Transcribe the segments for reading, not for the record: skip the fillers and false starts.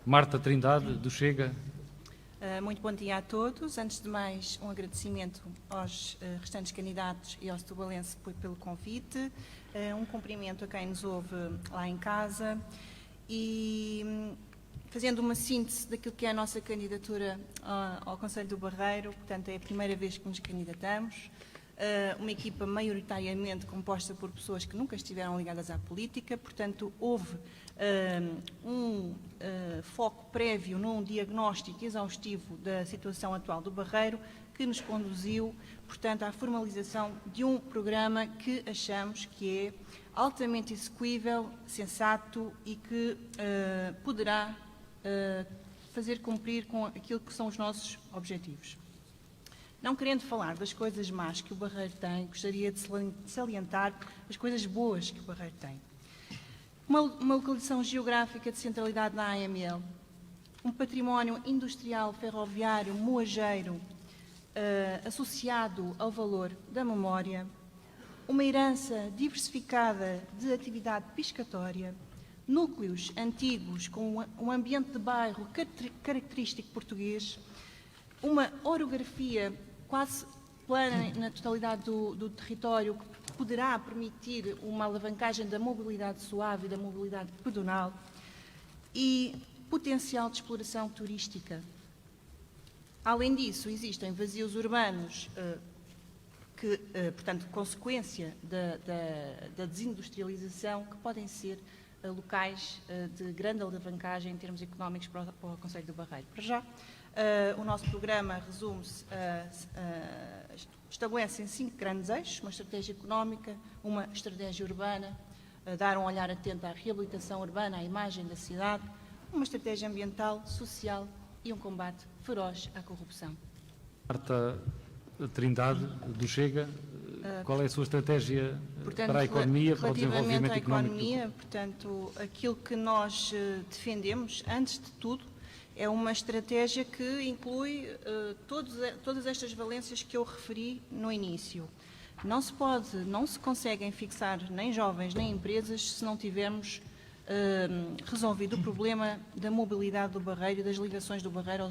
Marta Trindade, do Chega. Muito bom dia a todos. Antes de mais, um agradecimento aos restantes candidatos e ao setubalense pelo convite, um cumprimento a quem nos ouve lá em casa e fazendo uma síntese daquilo que é a nossa candidatura ao Conselho do Barreiro. Portanto, é a primeira vez que nos candidatamos. Uma equipa maioritariamente composta por pessoas que nunca estiveram ligadas à política, portanto houve foco prévio num diagnóstico exaustivo da situação atual do Barreiro, que nos conduziu, portanto, à formalização de um programa que achamos que é altamente execuível, sensato e que poderá fazer cumprir com aquilo que são os nossos objetivos. Não querendo falar das coisas más que o Barreiro tem, gostaria de salientar as coisas boas que o Barreiro tem. Uma localização geográfica de centralidade na AML, um património industrial, ferroviário, moageiro, associado ao valor da memória, uma herança diversificada de atividade pescatória, núcleos antigos com um ambiente de bairro característico português, uma orografia quase plana na totalidade do território que poderá permitir uma alavancagem da mobilidade suave e da mobilidade pedonal e potencial de exploração turística. Além disso, existem vazios urbanos que, portanto, consequência da desindustrialização, que podem ser locais de grande alavancagem em termos económicos para o Conselho do Barreiro. Para já, o nosso programa resume-se, estabelece em 5 grandes eixos: uma estratégia económica, uma estratégia urbana, dar um olhar atento à reabilitação urbana, à imagem da cidade, uma estratégia ambiental, social e um combate feroz à corrupção. Marta Trindade, do Chega, qual é a sua estratégia para a economia, para o desenvolvimento económico? Relativamente à economia, portanto, aquilo que nós defendemos, antes de tudo, é uma estratégia que inclui todas estas valências que eu referi no início. Não se conseguem fixar nem jovens nem empresas se não tivermos resolvido o problema da mobilidade do Barreiro e das ligações do Barreiro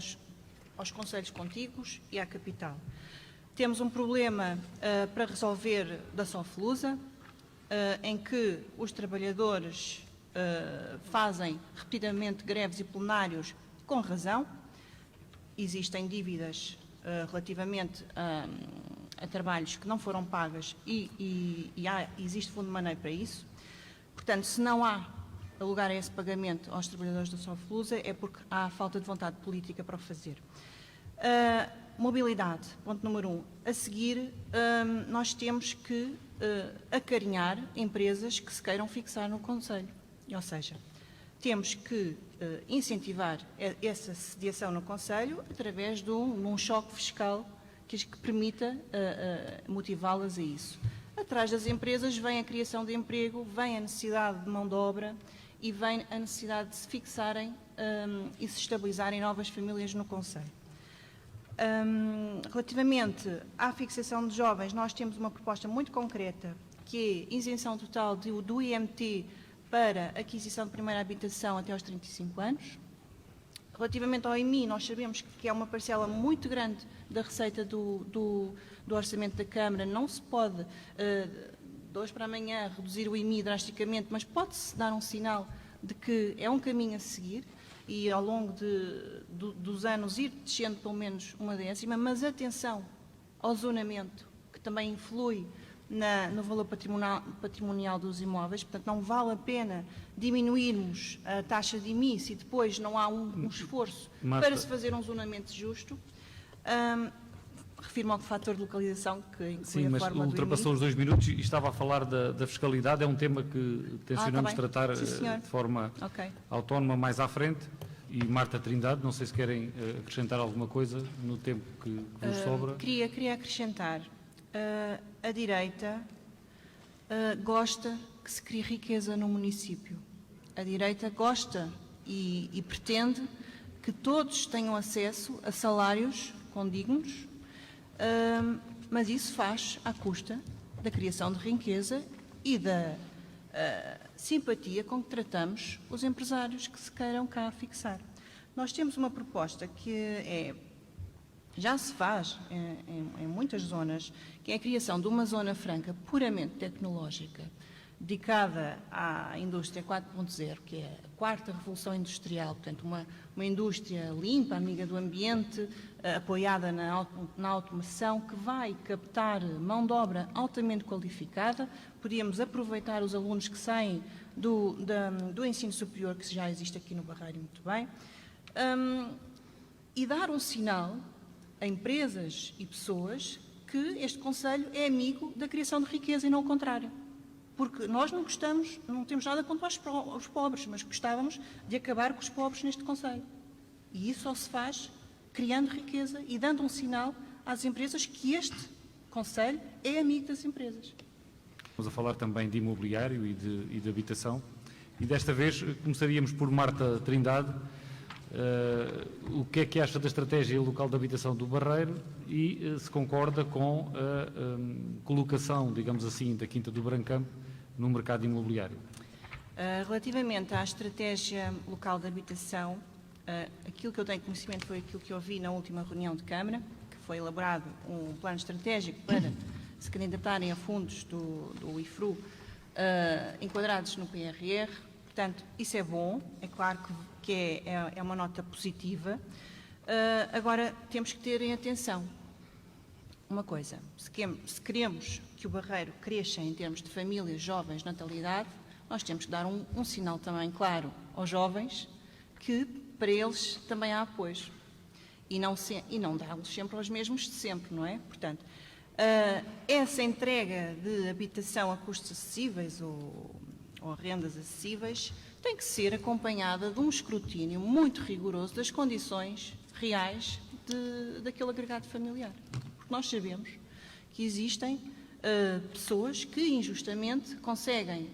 aos concelhos contíguos e à capital. Temos um problema para resolver da Soflusa, em que os trabalhadores fazem repetidamente greves e plenários com razão. Existem dívidas relativamente a trabalhos que não foram pagas e existe fundo de maneio para isso. Portanto, se não há lugar a esse pagamento aos trabalhadores da Soflusa, é porque há falta de vontade política para o fazer. Mobilidade, ponto número 1. A seguir, nós temos que acarinhar empresas que se queiram fixar no Conselho. Ou seja, temos que incentivar essa sediação no Conselho através de um choque fiscal que permita motivá-las a isso. Atrás das empresas vem a criação de emprego, vem a necessidade de mão de obra e vem a necessidade de se fixarem e se estabilizarem novas famílias no Conselho. Relativamente à fixação de jovens, nós temos uma proposta muito concreta, que é isenção total do IMT para aquisição de primeira habitação até aos 35 anos. Relativamente ao IMI, nós sabemos que é uma parcela muito grande da receita do orçamento da Câmara. Não se pode, de hoje para amanhã, reduzir o IMI drasticamente, mas pode-se dar um sinal de que é um caminho a seguir e ao longo dos anos ir descendo pelo menos uma décima, mas atenção ao zonamento, que também influi no valor patrimonial dos imóveis. Portanto, não vale a pena diminuirmos a taxa de IMI se depois não há um esforço para se fazer um zonamento justo. Refiro-me ao fator de localização, que inclui a forma do IMI. Sim, mas ultrapassou os 2 minutos e estava a falar da fiscalidade. É um tema que tencionamos tratar de forma autónoma mais à frente. E Marta Trindade, não sei se querem acrescentar alguma coisa no tempo que vos sobra. Queria acrescentar. A direita gosta que se crie riqueza no município. A direita gosta e pretende que todos tenham acesso a salários condignos, mas isso faz à custa da criação de riqueza e da simpatia com que tratamos os empresários que se queiram cá fixar. Nós temos uma proposta que já se faz em muitas zonas, que é a criação de uma zona franca puramente tecnológica, dedicada à indústria 4.0, que é a quarta revolução industrial, portanto uma indústria limpa, amiga do ambiente, apoiada na automação, que vai captar mão de obra altamente qualificada. Podíamos aproveitar os alunos que saem do ensino superior, que já existe aqui no Barreiro muito bem, e dar um sinal a empresas e pessoas que este Conselho é amigo da criação de riqueza e não o contrário. Porque nós não temos nada contra os pobres, mas gostávamos de acabar com os pobres neste Conselho. E isso só se faz criando riqueza e dando um sinal às empresas que este Conselho é amigo das empresas. Vamos a falar também de imobiliário e de habitação. E desta vez começaríamos por Marta Trindade. O que é que acha da estratégia local de habitação do Barreiro e se concorda com a colocação, digamos assim, da Quinta do Brancampo no mercado imobiliário? Relativamente à estratégia local de habitação, aquilo que eu tenho conhecimento foi aquilo que eu vi na última reunião de Câmara, que foi elaborado um plano estratégico para se candidatarem a fundos do IFRU enquadrados no PRR. Portanto, isso é bom, é claro que é uma nota positiva. Agora, temos que ter em atenção uma coisa: se queremos que o Barreiro cresça em termos de famílias, jovens, natalidade, nós temos que dar um sinal também claro aos jovens que para eles também há apoio e não dá-los sempre aos mesmos de sempre, não é? Portanto, essa entrega de habitação a custos acessíveis ou rendas acessíveis tem que ser acompanhada de um escrutínio muito rigoroso das condições reais daquele agregado familiar. Porque nós sabemos que existem pessoas que injustamente conseguem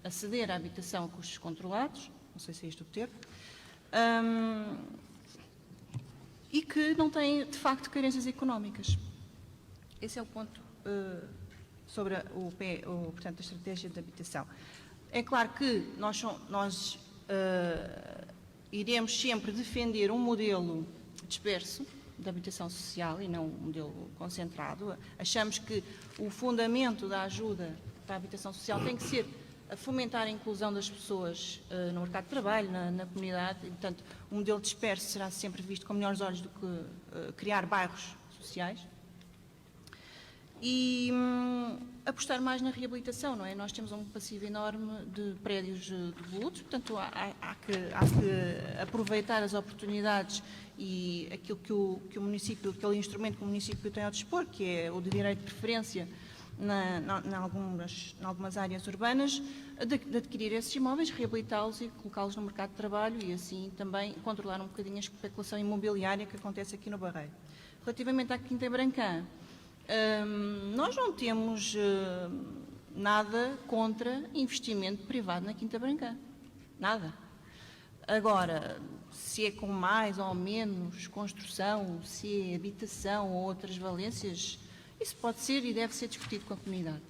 aceder à habitação a custos controlados, não sei se é este o termo, e que não têm, de facto, carências económicas. Esse é o ponto sobre portanto, a estratégia de habitação. É claro que nós iremos sempre defender um modelo disperso de habitação social e não um modelo concentrado. Achamos que o fundamento da ajuda para a habitação social tem que ser a fomentar a inclusão das pessoas no mercado de trabalho, na comunidade, e, portanto, um modelo disperso será sempre visto com melhores olhos do que criar bairros sociais. E apostar mais na reabilitação, não é? Nós temos um passivo enorme de prédios devolutos, portanto há que aproveitar as oportunidades e aquilo que o município, aquele instrumento que o município tem ao dispor, que é o de direito de preferência em algumas áreas urbanas, de adquirir esses imóveis, reabilitá-los e colocá-los no mercado de trabalho e assim também controlar um bocadinho a especulação imobiliária que acontece aqui no Barreiro. Relativamente à Quinta Brancã, nós não temos nada contra investimento privado na Quinta Brancã. Nada. Agora, se é com mais ou menos construção, se é habitação ou outras valências, isso pode ser e deve ser discutido com a comunidade.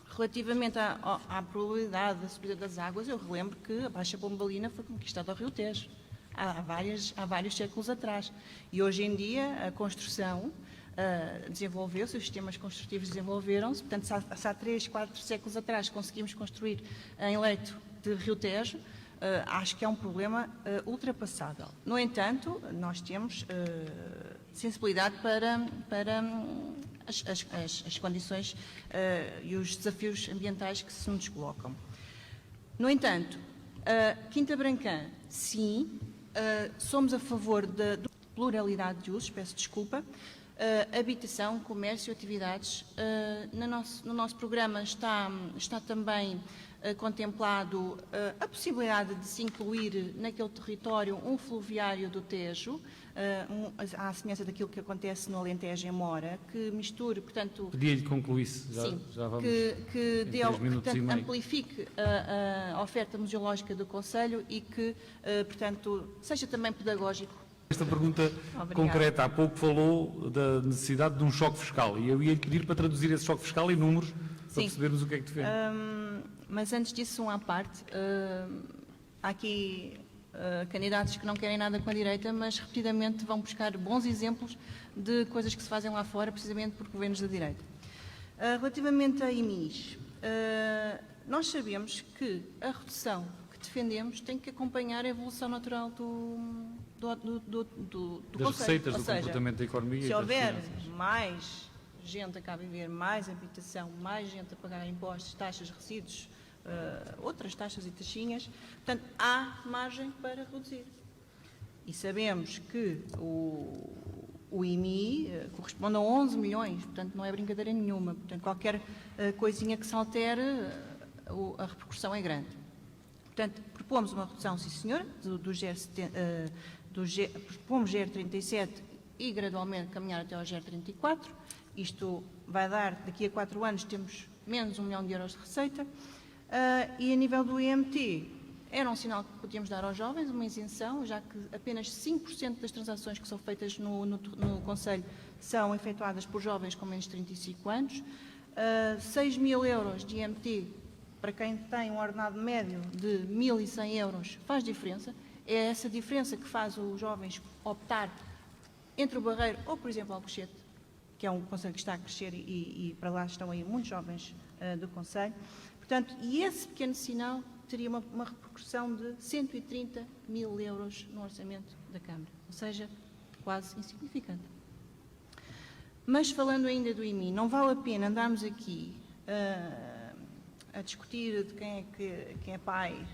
Relativamente à probabilidade da subida das águas, eu relembro que a Baixa Pombalina foi conquistada ao Rio Tejo há vários séculos atrás. E hoje em dia a construção desenvolveu-se, os sistemas construtivos desenvolveram-se, portanto, se há 3, 4 séculos atrás conseguimos construir em leito de Rio Tejo, acho que é um problema ultrapassável. No entanto, nós temos sensibilidade para as condições e os desafios ambientais que se nos colocam. No entanto, Quinta Brancã, sim, somos a favor da pluralidade de usos, peço desculpa, habitação, comércio, atividades. No nosso programa está também contemplado a possibilidade de se incluir naquele território um fluviário do Tejo, à semelhança daquilo que acontece no Alentejo em Mora, que misture, portanto... Pedia-lhe que concluísse, já vamos portanto, amplifique a oferta museológica do Conselho e que, portanto, seja também pedagógico. Esta pergunta concreta, há pouco falou da necessidade de um choque fiscal e eu ia-lhe pedir para traduzir esse choque fiscal em números para percebermos o que é que defende. Mas antes disso, à parte, há aqui candidatos que não querem nada com a direita, mas repetidamente vão buscar bons exemplos de coisas que se fazem lá fora, precisamente por governos da direita. Relativamente a IMIs, nós sabemos que a redução que defendemos tem que acompanhar a evolução natural das receitas, do comportamento da economia. Se houver mais gente a cá viver, mais habitação, mais gente a pagar impostos, taxas, resíduos, outras taxas e taxinhas, portanto, há margem para reduzir. E sabemos que o IMI corresponde a 11 milhões, portanto, não é brincadeira nenhuma. Portanto, qualquer coisinha que se altere, a repercussão é grande. Portanto, propomos uma redução, sim senhora, propomos GR37 e gradualmente caminhar até ao GR34. Isto vai dar, daqui a 4 anos, temos menos 1 milhão de euros de receita. E a nível do IMT, era um sinal que podíamos dar aos jovens, uma isenção, já que apenas 5% das transações que são feitas no Conselho são efetuadas por jovens com menos de 35 anos. 6 mil euros de IMT, para quem tem um ordenado médio de 1.100 euros, faz diferença. É essa diferença que faz os jovens optar entre o Barreiro ou, por exemplo, Alcochete, que é um concelho que está a crescer e para lá estão aí muitos jovens do concelho. Portanto, e esse pequeno sinal teria uma repercussão de 130 mil euros no orçamento da Câmara, ou seja, quase insignificante. Mas falando ainda do IMI, não vale a pena andarmos aqui a discutir de quem é pai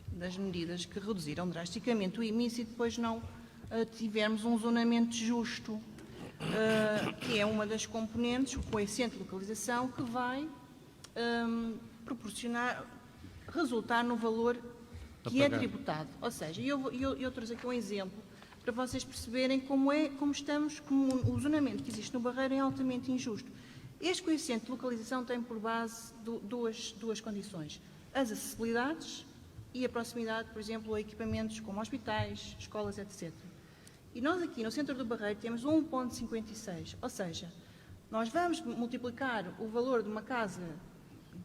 das medidas que reduziram drasticamente o IMI se depois não tivermos um zonamento justo, que é uma das componentes, o coeficiente de localização, que vai resultar no valor que é tributado. Ou seja, eu trouxe aqui um exemplo para vocês perceberem como o zonamento que existe no Barreiro é altamente injusto. Este coeficiente de localização tem por base duas condições: as acessibilidades e a proximidade, por exemplo, a equipamentos como hospitais, escolas, etc. E nós aqui no centro do Barreiro temos 1,56, ou seja, nós vamos multiplicar o valor de uma casa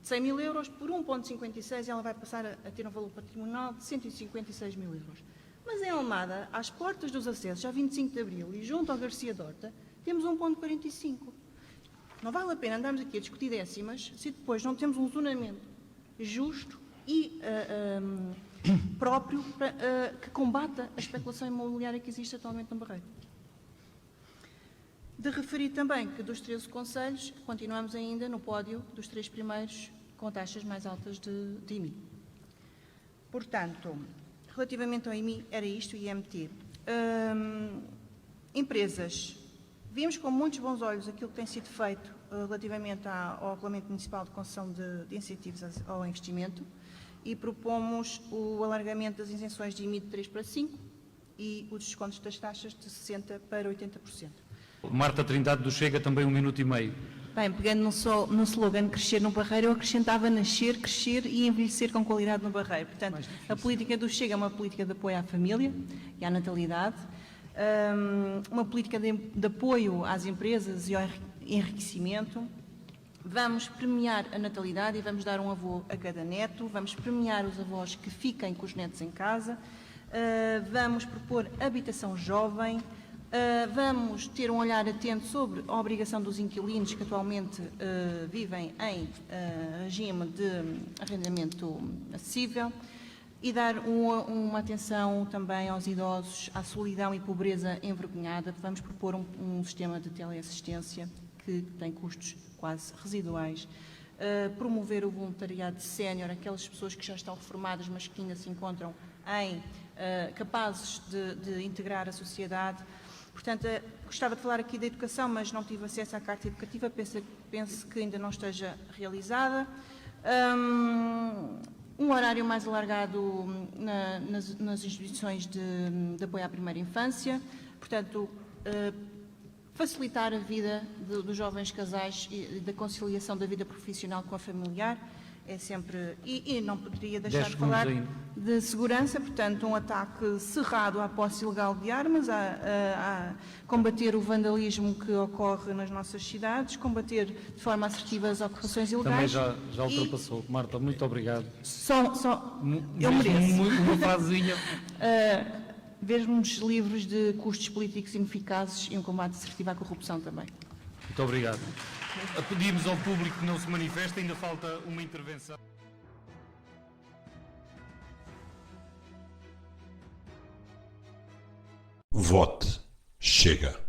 de 100 mil euros por 1,56 e ela vai passar a ter um valor patrimonial de 156 mil euros. Mas em Almada, às portas dos acessos, já 25 de Abril e junto ao Garcia Dorta, temos 1,45. Não vale a pena andarmos aqui a discutir décimas se depois não temos um zonamento justo e próprio que combata a especulação imobiliária que existe atualmente no Barreiro. De referir também que dos 13 concelhos, continuamos ainda no pódio dos 3 primeiros com taxas mais altas de IMI. Portanto, relativamente ao IMI, era isto, IMT. Empresas. Vimos com muitos bons olhos aquilo que tem sido feito relativamente ao Regulamento Municipal de Concessão de Incentivos ao Investimento e propomos o alargamento das isenções de IMI de 3 para 5 e os descontos das taxas de 60% para 80%. Marta Trindade do Chega, também 1 minuto e meio. Bem, pegando no slogan Crescer no Barreiro, eu acrescentava nascer, crescer e envelhecer com qualidade no Barreiro. Portanto, a política do Chega é uma política de apoio à família e à natalidade, uma política de apoio às empresas e ao enriquecimento. Vamos premiar a natalidade e vamos dar um avô a cada neto, vamos premiar os avós que fiquem com os netos em casa, vamos propor habitação jovem, vamos ter um olhar atento sobre a obrigação dos inquilinos que atualmente vivem em regime de arrendamento acessível e dar uma atenção também aos idosos, à solidão e pobreza envergonhada. Vamos propor um sistema de teleassistência que tem custos quase residuais. Promover o voluntariado sénior, aquelas pessoas que já estão reformadas mas que ainda se encontram capazes de integrar a sociedade. Portanto, gostava de falar aqui da educação, mas não tive acesso à carta educativa, penso que ainda não esteja realizada. Um horário mais alargado nas instituições de apoio à primeira infância, portanto, facilitar a vida dos jovens casais e da conciliação da vida profissional com a familiar. é sempre... E não poderia deixar de 10 falar segundos de segurança, portanto, um ataque cerrado à posse ilegal de armas, a combater o vandalismo que ocorre nas nossas cidades, combater de forma assertiva as ocupações ilegais. Também já ultrapassou. Marta, muito obrigado. Eu mereço. Uma frasezinha. Ver uns livros de custos políticos ineficazes e um combate assertivo à corrupção também. Muito obrigado. Pedimos ao público que não se manifeste, ainda falta uma intervenção. Vote. Chega.